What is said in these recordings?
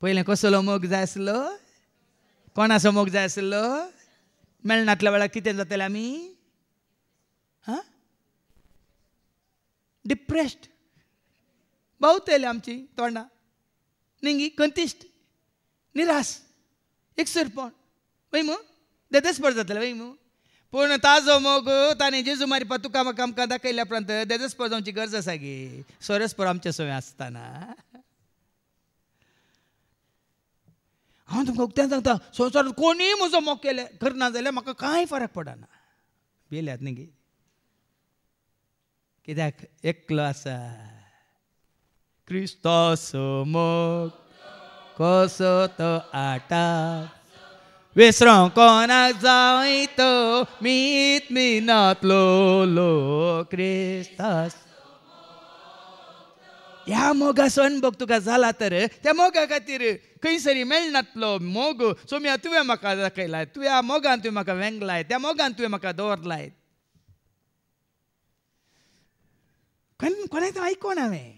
पहिले कसलो मोग जाय आसलो कोणाचो मोग जाय आसलो मेळनातल्या वेळार कितें जातलें आमी डिप्रेस्ड भोंवतली आमची तोंडां निंगी कंतिश्ट निराश एकसरपण वयमू देदेसपड जातलें वयमू पूण ताजो मोग ताणें जेजू मारपा तुका म्हाका आमकां दाखयल्या उपरांत देदेसपड जावची गरज आसा गे सोरसपड आमचे सवय आसतना हांव तुमकां उक्त्यान सांगता संवसारांत कोणीय म्हजो मोग केले करना जाल्यार म्हाका कांय फरक पडना भियेल्यात न्ही गे कित्याक एकलो आसा क्रिस्ताचो मोग कसो तो आटाप विसरूं कोणाक जाय तो मीत मिनातलो लोक क्रिस्तास ह्या मोगाचो अनुभव तुका जाला तर त्या मोगा खातीर खंयसरी मेळनातलो मोग सोम्या तुवें म्हाका दाखयलाय तुव्या मोगान तुवें म्हाका वेंगलाय त्या मोगान तुवें म्हाका दवरलाय कोणाच आयकोन हांवें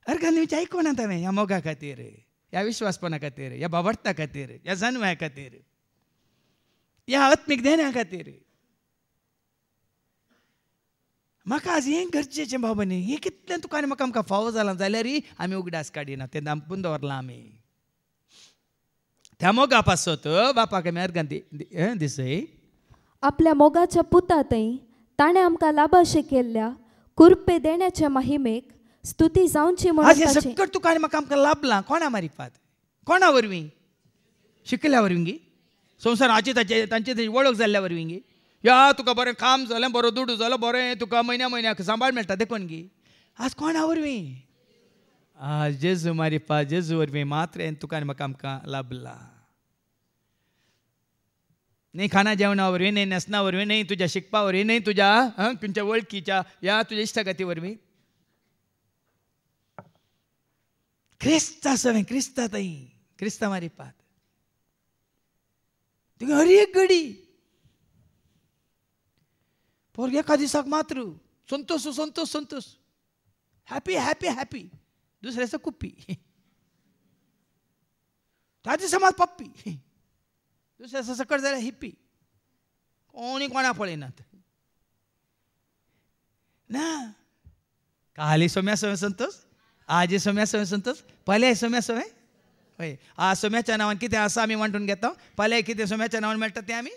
अर्गांनीचे आयकोनात हांवें ह्या मोगा खातीर ह्या विश्वासपणा खातीर ह्या बाबडता खातीर ह्या जन्म्या खातीर ह्या आत्मीक देण्या खातीर म्हाका आज हें गरजेचें बाबांनी हें कितलें तुका आनी म्हाका आमकां फावो जालां जाल्यार आमी उगडास काडिना तें दांपून दवरलां आमी त्या मोगा पासत बापाक आमी अर्गां दिसय आपल्या मोगाच्या पुतांतय ताणें आमकां लाभाशे केल्ल्या कुरपे देण्याच्या महिमेक स्तुती जावची म्हणून सकट तुका आनी म्हाका आमकां लाभलां कोणा मारिफात कोणा वरवीं शिकल्या वरवीं गी संवसाराची तांची वळख जाल्ल्या वरवीं गी या तुका बरें काम जालें बरो दुडू जालो बरें तुका म्हयन्याक सांबाळ मेळटा देखून गी आज कोणा वरवीं आज जेजू मारिफा जेजू वरवीं मात्र तुका आनी म्हाका आमकां लाभला न्ही खाना जेवणा वरवीं न्ही न्हेसना वरवीं न्ही तुज्या शिकपा वरवीं न्ही तुज्या खंयच्या वळखीच्या या तुज्या इश्टागती वरवीं क्रिस्ता सवें क्रिस्तातय क्रिस्ता मारिपात तुका हर एक घडी पोरगे एका दिसाक मात्र संतोष संतोष संतोष हॅपी हॅपी हॅपी दुसऱ्या दिसा कुप्पी त्या दिसा मात पप्पी दुसऱ्या दिसा सकट जाल्यार हिप्पी कोणी कोणा पळयनात ना काली सोम्या सवय संतोष आजी सोम्या सवय संतोष पल्या सोम्या सवय हय आज सोम्याच्या नांवान कितें आसा आमी वांटून घेता पल्या कितें सोम्याच्या नांवान मेळटा तें आमी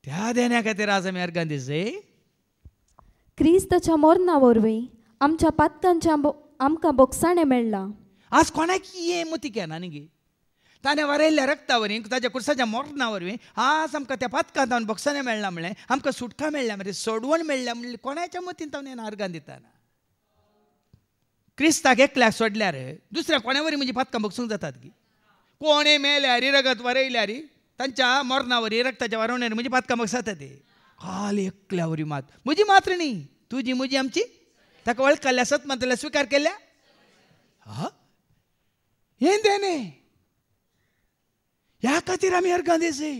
त्या देण्या खातीर आज आमी अर्गां दिसय क्रिस्ताच्या मरणा वरवीं आमच्या पातकांच्या आमकां बोगसाणें मेळ्ळां आज कोणाक हे मती केना न्ही गे ताणें वारयल्ल्या रक्ता वरवीं ताच्या कुर्साच्या मरणा वरवीं आज आमकां त्या पातकांत हांवन बोगसाणें मेळ्ळां म्हणलें आमकां सुटका मेळ्ळ्या म्हणजे सोडवण मेळ्ळ्या म्हणलें कोणाच्या मतीन ताणें अर्गां दिताना क्रिस्ताक एकल्याक सोडल्यार दुसऱ्या कोण्या वरी म्हणजे पातकां बोगसूंक जातात गी कोणें मेल्यार रगत वारयल्यार तांच्या मरणा वरी रक्ताच्या वारवण्यार म्हणजे पातकां बोगसाता ते खाली एकल्या वरी मात म्हजी मात्र न्ही तुजी म्हजी आमची ताका वळखल्या सत मातल्या स्विकार केल्या हें देणें ह्या खातीर आमी अर्गां दिसय